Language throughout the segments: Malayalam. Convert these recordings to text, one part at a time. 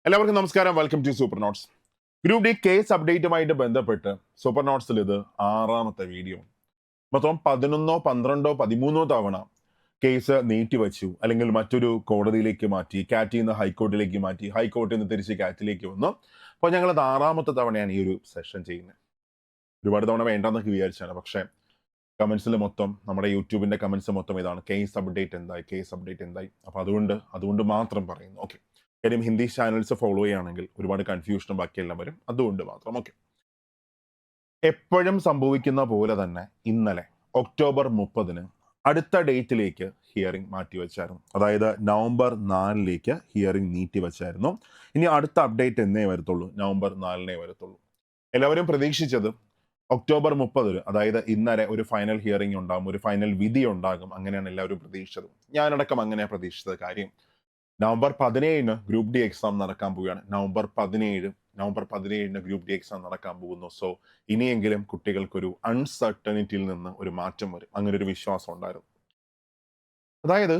എല്ലാവർക്കും നമസ്കാരം. Welcome to super notes. Group D case അപ്ഡേറ്റുമായിട്ട് ബന്ധപ്പെട്ട് സൂപ്പർ നോട്ട്സിൽ ഇത് 6ാമത്തെ വീഡിയോ. മൊത്തം 11, 12, 13 തവണ കേസ് നീട്ടിവച്ചു, അല്ലെങ്കിൽ മറ്റൊരു കോടതിയിലേക്ക് മാറ്റി, കാറ്റിൽ നിന്ന് ഹൈക്കോർട്ടിലേക്ക് മാറ്റി, ഹൈക്കോർട്ടിൽ നിന്ന് തിരിച്ച് കാറ്റിലേക്ക് വന്നു. അപ്പോൾ ഞങ്ങളത് 6ാമത്തെ തവണയാണ് ഈ ഒരു സെഷൻ ചെയ്യുന്നത്. ഒരുപാട് തവണ വേണ്ടെന്നൊക്കെ വിചാരിച്ചാണ്, പക്ഷേ കമൻസിൽ മൊത്തം, നമ്മുടെ യൂട്യൂബിന്റെ കമൻസ് മൊത്തം ഇതാണ്, കേസ് അപ്ഡേറ്റ് എന്തായി, കേസ് അപ്ഡേറ്റ് എന്തായി. അപ്പോൾ അതുകൊണ്ട് മാത്രം പറയുന്നു. ഓക്കെ, കാര്യം ഹിന്ദി ചാനൽസ് ഫോളോ ചെയ്യുകയാണെങ്കിൽ ഒരുപാട് കൺഫ്യൂഷനും ബാക്കിയെല്ലാം വരും, അതുകൊണ്ട് മാത്രം. ഓക്കെ, എപ്പോഴും സംഭവിക്കുന്ന പോലെ തന്നെ ഇന്നലെ ഒക്ടോബർ 30 അടുത്ത ഡേറ്റിലേക്ക് ഹിയറിംഗ് മാറ്റിവെച്ചായിരുന്നു. അതായത് നവംബർ 4 ഹിയറിംഗ് നീട്ടിവെച്ചായിരുന്നു. ഇനി അടുത്ത അപ്ഡേറ്റ് എന്നേ വരത്തുള്ളൂ, നവംബർ 4 വരത്തുള്ളൂ. എല്ലാവരും പ്രതീക്ഷിച്ചത് ഒക്ടോബർ 30, അതായത് ഇന്നലെ ഒരു ഫൈനൽ ഹിയറിംഗ് ഉണ്ടാകും, ഒരു ഫൈനൽ വിധി ഉണ്ടാകും, അങ്ങനെയാണ് എല്ലാവരും പ്രതീക്ഷിച്ചത്. ഞാനടക്കം അങ്ങനെയാണ് പ്രതീക്ഷിച്ചത്. കാര്യം നവംബർ 17 ഗ്രൂപ്പ് ഡി എക്സാം നടക്കാൻ പോവുകയാണ്. നവംബർ 17 ഗ്രൂപ്പ് ഡി എക്സാം നടക്കാൻ പോകുന്നു. സോ ഇനിയെങ്കിലും കുട്ടികൾക്കൊരു അൺസർട്ടനിറ്റിയിൽ നിന്ന് ഒരു മാറ്റം വരും, അങ്ങനെ ഒരു വിശ്വാസം ഉണ്ടായിരുന്നു. അതായത്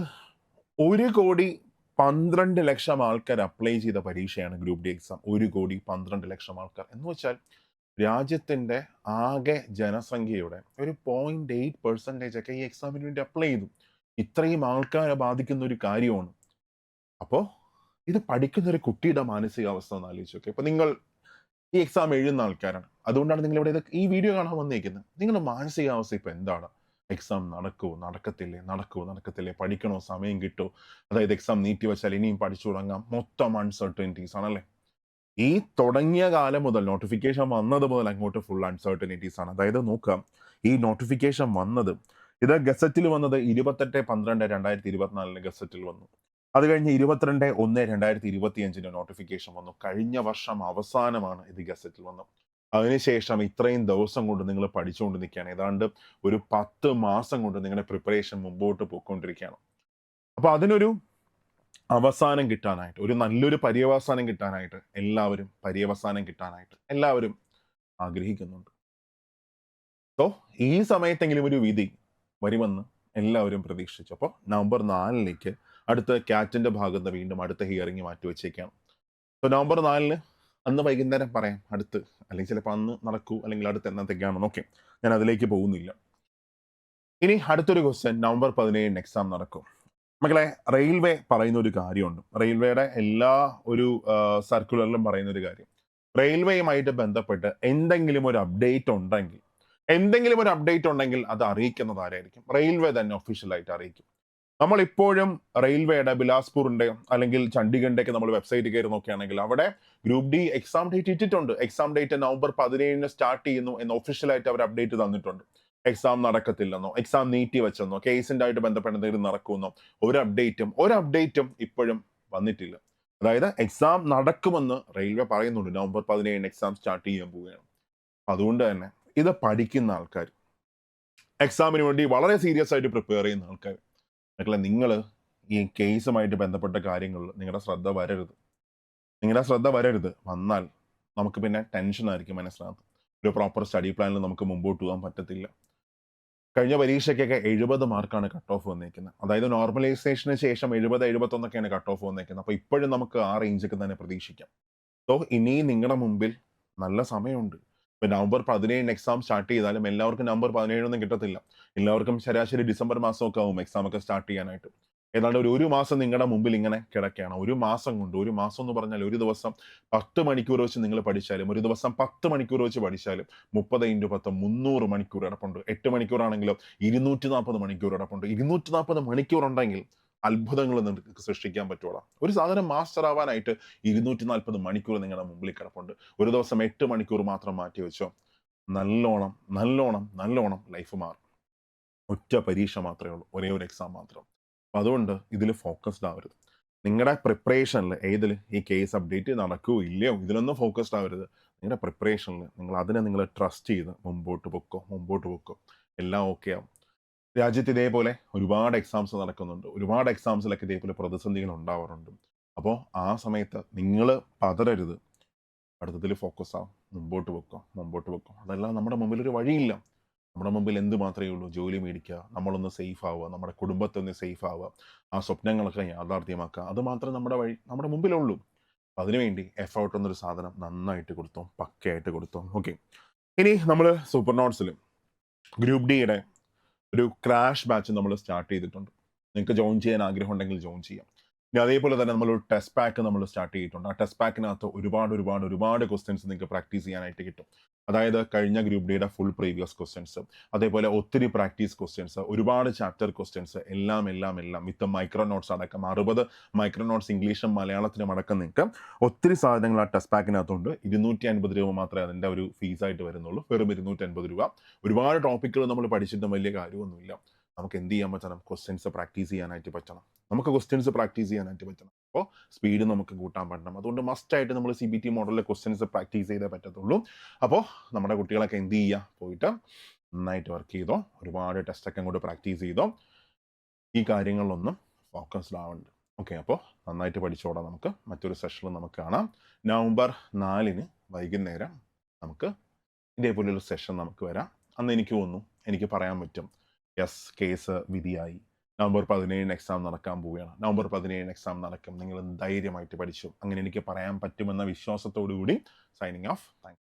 1,12,00,000 ആൾക്കാർ അപ്ലൈ ചെയ്ത പരീക്ഷയാണ് ഗ്രൂപ്പ് ഡി എക്സാം. 1,12,00,000 ആൾക്കാർ എന്ന് വെച്ചാൽ രാജ്യത്തിന്റെ ആകെ ജനസംഖ്യയുടെ ഒരു 0.8% ഒക്കെ ഈ എക്സാമിന് വേണ്ടി അപ്ലൈ ചെയ്തു. ഇത്രയും ആൾക്കാരെ ബാധിക്കുന്ന ഒരു കാര്യമാണ്. അപ്പോൾ ഇത് പഠിക്കുന്ന ഒരു കുട്ടിയുടെ മാനസികാവസ്ഥ ഒന്ന് ആലോചിച്ച് നോക്കുക. ഇപ്പൊ നിങ്ങൾ ഈ എക്സാം എഴുതുന്ന ആൾക്കാരാണ്, അതുകൊണ്ടാണ് നിങ്ങൾ ഇവിടെ ഈ വീഡിയോ കാണാൻ വന്നേക്കുന്നത്. നിങ്ങളുടെ മാനസികാവസ്ഥ ഇപ്പൊ എന്താണ്? എക്സാം നടക്കുമോ, നടക്കത്തില്ലേ, പഠിക്കണോ, സമയം കിട്ടുമോ, അതായത് എക്സാം നീട്ടി വെച്ചാൽ ഇനിയും പഠിച്ചു തുടങ്ങാം, മൊത്തം അൺസർട്ടനിറ്റീസ് ആണല്ലേ. ഈ തുടങ്ങിയ കാലം മുതൽ, നോട്ടിഫിക്കേഷൻ വന്നത് മുതൽ അങ്ങോട്ട് ഫുൾ അൺസർട്ടനിറ്റീസ് ആണ്. അതായത് നോക്കാം, ഈ നോട്ടിഫിക്കേഷൻ വന്നത്, ഇത് ഗസറ്റിൽ വന്നത് 28/12/2024 ഗസറ്റിൽ വന്നു. അത് കഴിഞ്ഞ് 22/1/2025 നോട്ടിഫിക്കേഷൻ വന്നു. കഴിഞ്ഞ വർഷം അവസാനമാണ് ഇത് ഗസറ്റിൽ വന്നത്. അതിനുശേഷം ഇത്രയും ദിവസം കൊണ്ട് നിങ്ങൾ പഠിച്ചുകൊണ്ട് നിൽക്കുകയാണ്. ഏതാണ്ട് ഒരു 10 മാസം കൊണ്ട് നിങ്ങളുടെ പ്രിപ്പറേഷൻ മുമ്പോട്ട് പോയിക്കൊണ്ടിരിക്കുകയാണ്. അപ്പൊ അതിനൊരു അവസാനം കിട്ടാനായിട്ട്, ഒരു നല്ലൊരു പര്യവസാനം കിട്ടാനായിട്ട് എല്ലാവരും ആഗ്രഹിക്കുന്നുണ്ട്. സോ ഈ സമയത്തെങ്കിലും ഒരു വിധി വരുമെന്ന് എല്ലാവരും പ്രതീക്ഷിച്ചു. അപ്പോൾ നവംബർ 4 അടുത്ത കാറ്റിന്റെ ഭാഗത്ത് വീണ്ടും അടുത്ത ഹിയറിംഗ് മാറ്റിവെച്ചേക്കാണ്. സോ നവംബർ 4 അന്ന് വൈകുന്നേരം പറയാം അടുത്ത്, അല്ലെങ്കിൽ ചിലപ്പോൾ അന്ന് നടക്കൂ, അല്ലെങ്കിൽ അടുത്ത് എന്നത്തേക്കാണെന്ന്. ഓക്കെ, ഞാൻ അതിലേക്ക് പോകുന്നില്ല. ഇനി അടുത്തൊരു ക്വസ്റ്റ്യൻ, നവംബർ 17 എക്സാം നടക്കും. മക്കളെ, റെയിൽവേ പറയുന്ന ഒരു കാര്യമുണ്ട്. റെയിൽവേയുടെ എല്ലാ ഒരു സർക്കുലറിലും പറയുന്ന ഒരു കാര്യം, റെയിൽവേയുമായിട്ട് ബന്ധപ്പെട്ട് എന്തെങ്കിലും ഒരു അപ്ഡേറ്റ് ഉണ്ടെങ്കിൽ അത് അറിയിക്കുന്നത് ആരായിരിക്കും? റെയിൽവേ തന്നെ ഒഫീഷ്യലായിട്ട് അറിയിക്കും. നമ്മൾ ഇപ്പോഴും റെയിൽവേയുടെ ബിലാസ്പൂറിന്റെ അല്ലെങ്കിൽ ചണ്ഡീഗഡിന്റെ ഒക്കെ നമ്മൾ വെബ്സൈറ്റ് കയറി നോക്കുകയാണെങ്കിൽ അവിടെ ഗ്രൂപ്പ് ഡി എക്സാം ഡേറ്റ് ഇട്ടിട്ടുണ്ട്. എക്സാം ഡേറ്റ് നവംബർ 17 സ്റ്റാർട്ട് ചെയ്യുന്നു എന്ന് ഒഫീഷ്യലായിട്ട് അവർ അപ്ഡേറ്റ് തന്നിട്ടുണ്ട്. എക്സാം നടക്കത്തില്ലെന്നോ, എക്സാം നീട്ടി വെച്ചെന്നോ, കേസിന്റെ ആയിട്ട് ബന്ധപ്പെട്ട എന്തെങ്കിലും നടക്കുമെന്നോ ഒരു അപ്ഡേറ്റും ഇപ്പോഴും വന്നിട്ടില്ല. അതായത് എക്സാം നടക്കുമെന്ന് റെയിൽവേ പറയുന്നുണ്ട്. നവംബർ 17 എക്സാം സ്റ്റാർട്ട് ചെയ്യാൻ പോവുകയാണ്. അതുകൊണ്ട് തന്നെ ഇത് പഠിക്കുന്ന ആൾക്കാർ, എക്സാമിന് വേണ്ടി വളരെ സീരിയസ് ആയിട്ട് പ്രിപ്പയർ ചെയ്യുന്ന ആൾക്കാർ, നിങ്ങൾ ഈ കേസുമായിട്ട് ബന്ധപ്പെട്ട കാര്യങ്ങളിൽ നിങ്ങളുടെ ശ്രദ്ധ വരരുത്. വന്നാൽ നമുക്ക് പിന്നെ ടെൻഷൻ ആയിരിക്കും മനസ്സിനകത്ത്. ഒരു പ്രോപ്പർ സ്റ്റഡി പ്ലാനിൽ നമുക്ക് മുമ്പോട്ട് പോകാൻ പറ്റത്തില്ല. കഴിഞ്ഞ പരീക്ഷയ്ക്കൊക്കെ 70 മാർക്കാണ് കട്ട് ഓഫ് വന്നേക്കുന്നത്. അതായത് നോർമലൈസേഷന് ശേഷം 70-71 കട്ട് ഓഫ് വന്നേക്കുന്നത്. അപ്പോൾ ഇപ്പോഴും നമുക്ക് ആ റേഞ്ചൊക്കെ തന്നെ പ്രതീക്ഷിക്കാം. സോ ഇനി നിങ്ങളുടെ മുമ്പിൽ നല്ല സമയമുണ്ട്. ഇപ്പൊ നവംബർ 17 എക്സാം സ്റ്റാർട്ട് ചെയ്താലും എല്ലാവർക്കും നവംബർ 17 ഒന്നും കിട്ടത്തില്ല. എല്ലാവർക്കും ശരാശരി ഡിസംബർ മാസമൊക്കെ ആവും എക്സാം ഒക്കെ സ്റ്റാർട്ട് ചെയ്യാനായിട്ട്. ഏതാണ്ട് ഒരു മാസം നിങ്ങളുടെ മുമ്പിൽ ഇങ്ങനെ കിടക്കുകയാണ്. ഒരു മാസം എന്ന് പറഞ്ഞാൽ ഒരു ദിവസം 10 മണിക്കൂർ വെച്ച് നിങ്ങൾ പഠിച്ചാലും, ഒരു ദിവസം 10 മണിക്കൂർ വെച്ച് പഠിച്ചാലും 30 × 10 300 മണിക്കൂർ കിടപ്പുണ്ട്. 8 മണിക്കൂറാണെങ്കിലും 240 മണിക്കൂർ കിടപ്പുണ്ട്. 240 മണിക്കൂർ ഉണ്ടെങ്കിൽ അത്ഭുതങ്ങൾ നിങ്ങൾക്ക് സൃഷ്ടിക്കാൻ പറ്റുള്ളൂ. ഒരു സാധനം മാസ്റ്റർ ആവാനായിട്ട് 240 മണിക്കൂർ നിങ്ങളുടെ മുമ്പിൽ കിടപ്പുണ്ട്. ഒരു ദിവസം 8 മണിക്കൂർ മാത്രം മാറ്റി വെച്ചോ, നല്ലോണം ലൈഫ് മാറും. ഒറ്റ പരീക്ഷ മാത്രമേ ഉള്ളൂ, ഒരേ ഒരു എക്സാം മാത്രം. അപ്പം അതുകൊണ്ട് ഇതിൽ ഫോക്കസ്ഡ് ആവരുത്. നിങ്ങളുടെ പ്രിപ്പറേഷനിൽ ഏതിൽ ഈ കേസ് അപ്ഡേറ്റ് നടക്കുമോ ഇല്ലയോ ഇതിലൊന്നും ഫോക്കസ്ഡ് ആവരുത്. നിങ്ങളുടെ പ്രിപ്പറേഷനിൽ നിങ്ങൾ ട്രസ്റ്റ് ചെയ്ത് മുമ്പോട്ട് പൊക്കോ, എല്ലാം ഓക്കെ ആവും. രാജ്യത്ത് ഇതേപോലെ ഒരുപാട് എക്സാംസ് നടക്കുന്നുണ്ട്. ഒരുപാട് എക്സാംസിലൊക്കെ ഇതേപോലെ പ്രതിസന്ധികൾ ഉണ്ടാവാറുണ്ട്. അപ്പോൾ ആ സമയത്ത് നിങ്ങൾ പതറരുത്, പഠിത്തത്തിൽ ഫോക്കസ് ആവും, മുമ്പോട്ട് പൊക്കോ. അതെല്ലാം നമ്മുടെ മുമ്പിൽ ഒരു വഴിയില്ല. നമ്മുടെ മുമ്പിൽ എന്ത് മാത്രമേ ഉള്ളൂ? ജോലി മേടിക്കുക, നമ്മളൊന്ന് സേഫ് ആവുക, നമ്മുടെ കുടുംബത്തെ ഒന്ന് സേഫ് ആവുക, ആ സ്വപ്നങ്ങളൊക്കെ യാഥാർത്ഥ്യമാക്കുക. അത് മാത്രമേ നമ്മുടെ മുമ്പിലുള്ളൂ. അതിനുവേണ്ടി എഫേർട്ട് എന്നൊരു സാധനം നന്നായിട്ട് കൊടുത്തോ, പക്കയായിട്ട് കൊടുത്തോ. ഓക്കെ, ഇനി നമ്മൾ സൂപ്പർ നോട്ട്സിൽ ഗ്രൂപ്പ് ഡിയുടെ ഒരു ക്രാഷ് ബാച്ച് നമ്മൾ സ്റ്റാർട്ട് ചെയ്തിട്ടുണ്ട്. നിങ്ങൾക്ക് ജോയിൻ ചെയ്യാൻ ആഗ്രഹം ഉണ്ടെങ്കിൽ ജോയിൻ ചെയ്യാം. ഇനി അതേപോലെ തന്നെ നമ്മളൊരു ടെസ്റ്റ് പാക്ക് നമ്മൾ സ്റ്റാർട്ട് ചെയ്തിട്ടുണ്ട്. ആ ടെസ്റ്റ് പാക്കിനകത്ത് ഒരുപാട് ക്വസ്റ്റ്യൻസ് നിങ്ങൾക്ക് പ്രാക്ടീസ് ചെയ്യാനായിട്ട് കിട്ടും. അതായത് കഴിഞ്ഞ ഗ്രൂപ്പ് ഡിയുടെ ഫുൾ പ്രീവിയസ് ക്വസ്റ്റ്യൻസ്, അതേപോലെ ഒത്തിരി പ്രാക്ടീസ് ക്വസ്റ്റ്യൻസ്, ഒരുപാട് ചാപ്റ്റർ ക്വസ്റ്റ്യൻസ്, എല്ലാം വിത്ത് മൈക്രോ നോട്ട്സ് അടക്കം 60 മൈക്രോ നോട്ട്സ് ഇംഗ്ലീഷും മലയാളത്തിനും അടക്കം നിങ്ങൾക്ക് ഒത്തിരി സാധനങ്ങൾ ആ ടെസ്റ്റ് പാക്കിനകത്തുണ്ട്. 250 രൂപ മാത്രമേ അതിൻ്റെ ഒരു ഫീസായിട്ട് വരുന്നുള്ളൂ, വെറും 250 രൂപ. ഒരുപാട് ടോപ്പിക്കുകൾ നമ്മൾ പഠിച്ചിട്ടും വലിയ കാര്യമൊന്നുമില്ല. നമുക്ക് എന്ത് ചെയ്യാൻ പറ്റണം? ക്വസ്റ്റ്യൻസ് പ്രാക്ടീസ് ചെയ്യാനായിട്ട് പറ്റണം. അപ്പോൾ സ്പീഡ് നമുക്ക് കൂട്ടാൻ പറ്റണം. അതുകൊണ്ട് മസ്റ്റായിട്ട് നമ്മൾ CBT മോഡലിലെ ക്വസ്റ്റ്യൻസ് പ്രാക്ടീസ് ചെയ്തേ പറ്റത്തുള്ളൂ. അപ്പോൾ നമ്മുടെ കുട്ടികളൊക്കെ എന്ത് ചെയ്യുക? പോയിട്ട് നന്നായിട്ട് വർക്ക് ചെയ്തോ, ഒരുപാട് ടെസ്റ്റൊക്കെ അങ്ങോട്ട് പ്രാക്ടീസ് ചെയ്തോ. ഈ കാര്യങ്ങളിലൊന്നും ഫോക്കസ്ഡ് ആവുന്നുണ്ട്. ഓക്കെ, അപ്പോൾ നന്നായിട്ട് പഠിച്ചോടാം. നമുക്ക് മറ്റൊരു സെഷനിൽ നമുക്ക് കാണാം. നവംബർ 4 വൈകുന്നേരം നമുക്ക് ഇതേപോലൊരു സെഷൻ നമുക്ക് വരാം. അന്ന് എനിക്ക് തോന്നുന്നു, എനിക്ക് പറയാൻ പറ്റും, യെസ്, കേസ് വിധിയായി, നവംബർ 17 എക്സാം നടക്കാൻ പോവുകയാണ്. നവംബർ 17 എക്സാം നടക്കും, നിങ്ങൾ ധൈര്യമായിട്ട് പഠിച്ചു, അങ്ങനെ എനിക്ക് പറയാൻ പറ്റുമെന്ന വിശ്വാസത്തോടു കൂടി സൈനിങ് ഓഫ്. Thank you.